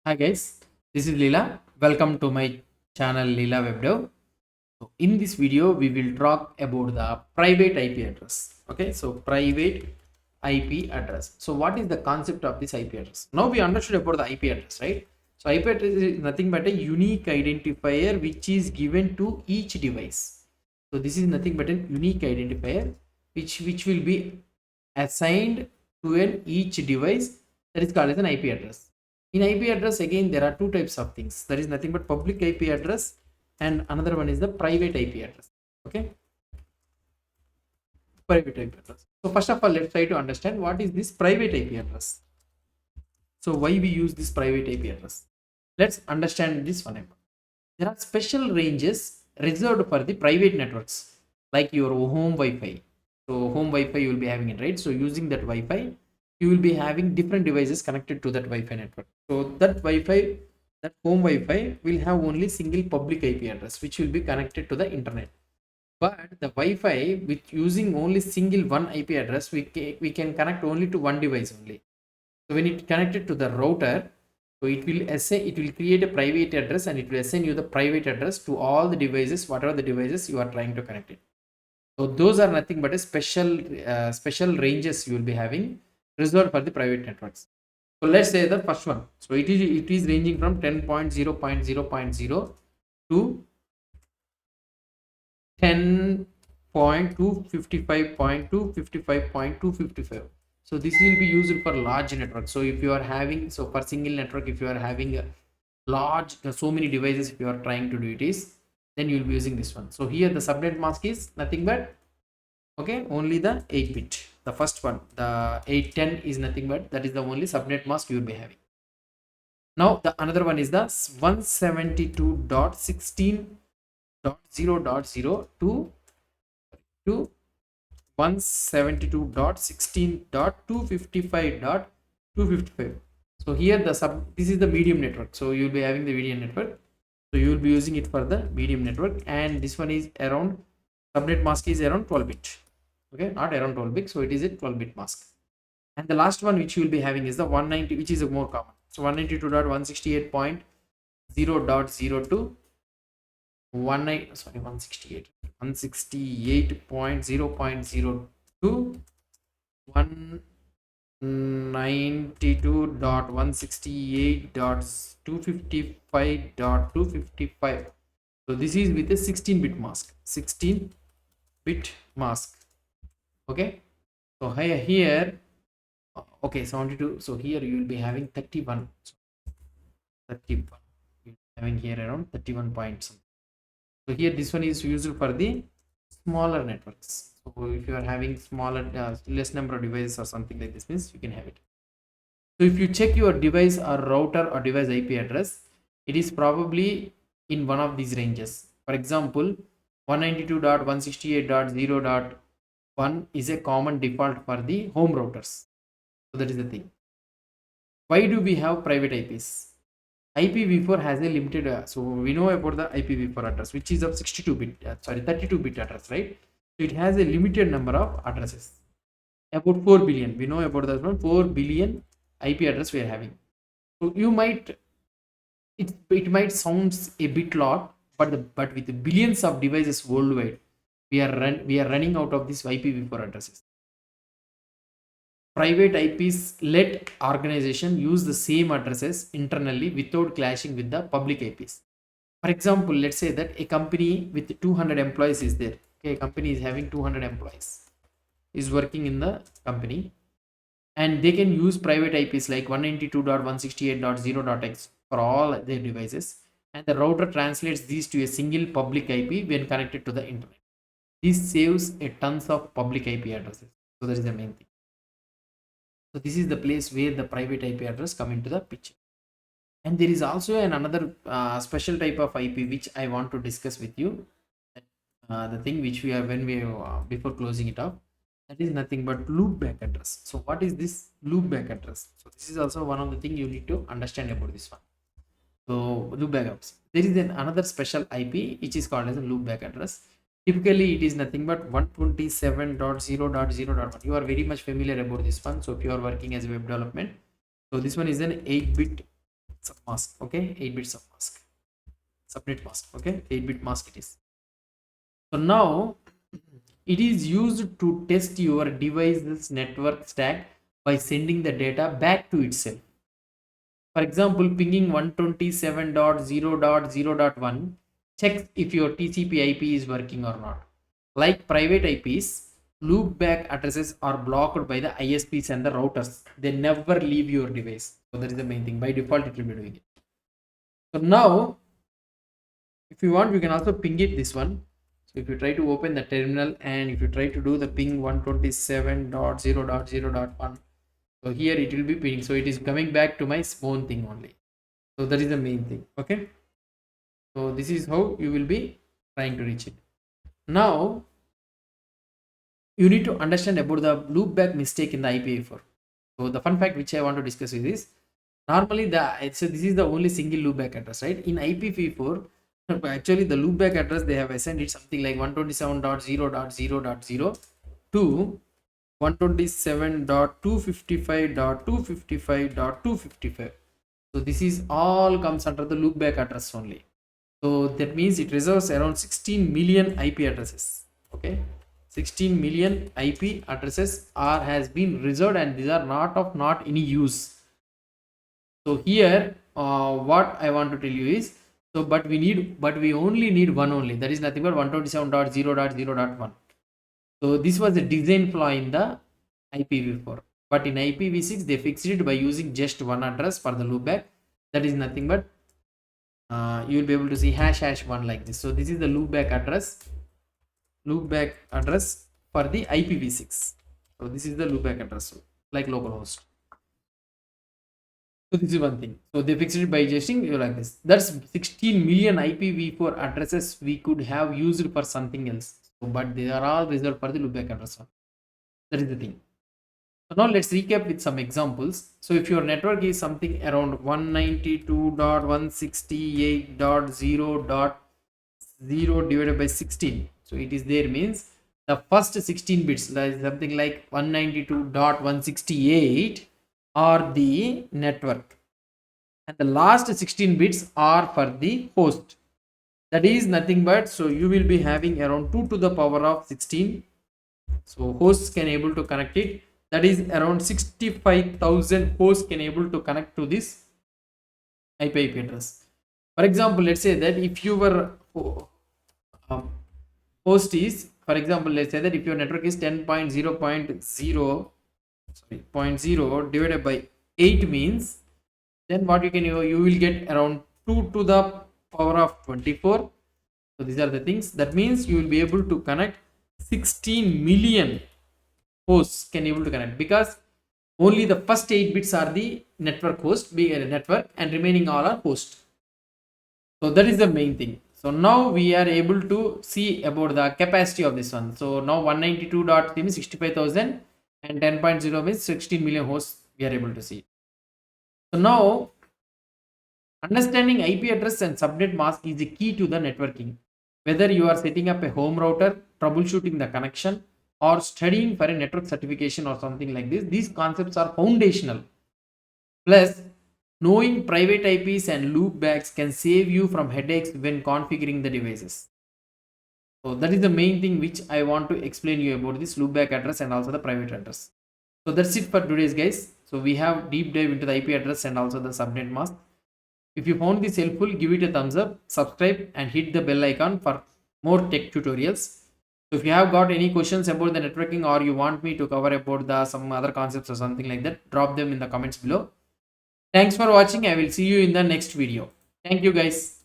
Hi guys, this is Leela. Welcome to my channel Leela Web Dev. So in this video, we will talk about the private IP address. Okay, so private IP address. So what is the concept of this IP address? Now we understood about the IP address, right? So IP address is nothing but a unique identifier which is given to each device. So this is nothing but a unique identifier which will be assigned to each device, that is called as an IP address. In IP address, again, there are two types of things. There is nothing but public IP address, and another one is the private IP address. Okay, private IP address. So first of all, let's try to understand what is this private IP address. So why we use this private IP address? Let's understand this one. There are special ranges reserved for the private networks, like your home Wi-Fi. So home Wi-Fi you will be having it, right? So using that Wi-Fi, you will be having different devices connected to that Wi-Fi network. So that Wi-Fi, that home Wi-Fi will have only single public IP address, which will be connected to the internet. But the Wi-Fi with using only single one IP address, we can connect only to one device only. So when it connected to the router, so it will create a private address and it will assign you the private address to all the devices, whatever the devices you are trying to connect it. So those are nothing but a special ranges you will be having reserved for the private networks. So let's say the first one. So it is ranging from 10.0.0.0 to 10.255.255.255. So this will be used for large network. So if you are having, so for single network, if you are having a large, so many devices, if you are trying to do it is, then you will be using this one. So here the subnet mask is nothing but, okay, only the 8-bit. The first one, the 810 is nothing but, that is the only subnet mask you will be having. Now the another one is the 172.16.0.0 to 172.16.255.255. So here this is the medium network. So you will be having the medium network. So you will be using it for the medium network, and this one is around, subnet mask is around 12-bit. Okay, not around 12-bit. So it is a 12-bit mask. And the last one which you will be having is the 190, which is a more common. So 192.168.0.02 168.0.02 192.168.255.255. So this is with a 16-bit mask. 16-bit mask. Okay. So here okay, 72. So here you will be having 31. 31. You're having here around 31 points. So here this one is used for the smaller networks. So if you are having smaller, less number of devices or something like this, means you can have it. So if you check your device or router or device IP address, it is probably in one of these ranges. For example, 192.168.0.1 is a common default for the home routers. So that is the thing. Why do we have private IPs? IPv4 has a limited, so we know about the IPv4 address, which is of 32-bit, 32-bit address, right? So it has a limited number of addresses, about 4 billion. We know about that one, 4 billion IP address we are having. So you might, it might sounds a bit lot, but with the billions of devices worldwide, we are running out of these IPv4 addresses. Private IPs let organization use the same addresses internally without clashing with the public IPs. For example, let's say that a company with 200 employees is there. Okay, a company is having 200 employees, is working in the company, and they can use private IPs like 192.168.0.x for all their devices, and the router translates these to a single public IP when connected to the internet. This saves a tons of public IP addresses. So that is the main thing. So this is the place where the private IP address come into the picture. And there is also another special type of IP which I want to discuss with you. The thing which we are before closing it off, that is nothing but loopback address. So what is this loopback address? So this is also one of the thing you need to understand about this one. So loopback address. There is another special IP which is called as a loopback address. Typically it is nothing but 127.0.0.1. You are very much familiar about this one. So if you are working as a web development, so this one is an 8-bit submask. Okay, 8-bit submask, subnet mask. Okay, 8-bit mask it is. So now it is used to test your device's network stack by sending the data back to itself. For example, pinging 127.0.0.1 checks if your TCP IP is working or not. Like private IPs, loopback addresses are blocked by the ISPs and the routers. They never leave your device. So that is the main thing. By default, it will be doing it. So now, if you want, you can also ping it this one. So if you try to open the terminal and if you try to do the ping 127.0.0.1, so here it will be pinging. So it is coming back to my own thing only. So that is the main thing. Okay. So this is how you will be trying to reach it. Now you need to understand about the loopback mistake in the IPv4. So the fun fact which I want to discuss is this. Normally this is the only single loopback address, right? In IPv4, actually the loopback address they have assigned it something like 127.0.0.0 to 127.255.255.255. So this is all comes under the loopback address only. So that means it reserves around 16 million IP addresses. Okay, 16 million IP addresses has been reserved, and these are not any use. So here what I want to tell you is, so but we only need one only, that is nothing but 127.0.0.1. so this was a design flaw in the IPv4, but in IPv6 they fixed it by using just one address for the loopback. That is nothing but you will be able to see ##1 like this. So this is the loopback address for the IPv6. So this is the loopback address like localhost. So this is one thing. So they fixed it by adjusting you like this. That's 16 million IPv4 addresses we could have used for something else. So, but they are all reserved for the loopback address. That is the thing. So now let's recap with some examples. So if your network is something around 192.168.0.0 divided by 16. So it is there means the first 16 bits, that is something like 192.168 are the network, and the last 16 bits are for the host. That is nothing but, so you will be having around 2 to the power of 16. So hosts can able to connect it. That is around 65,000 hosts can able to connect to this IP address. For example, let's say that if your host is, for example, let's say that if your network is 10.0.0 divided by 8 means, then what you can do, you will get around 2 to the power of 24. So these are the things. That means you will be able to connect 16 million hosts can able to connect, because only the first 8 bits are the network host, being a network, and remaining all are host. So that is the main thing. So now we are able to see about the capacity of this one. So now 192.3 means 65,000 and 10.0 means 16 million hosts we are able to see. So now understanding IP address and subnet mask is the key to the networking. Whether you are setting up a home router, troubleshooting the connection, or studying for a network certification or something like this, these concepts are foundational. Plus, knowing private IPs and loopbacks can save you from headaches when configuring the devices. So that is the main thing which I want to explain you about this loopback address and also the private address. So that's it for today's guys. So we have deep dive into the IP address and also the subnet mask. If you found this helpful, give it a thumbs up, subscribe and hit the bell icon for more tech tutorials. So if you have got any questions about the networking, or you want me to cover about some other concepts or something like that, drop them in the comments below. Thanks for watching. I will see you in the next video. Thank you guys.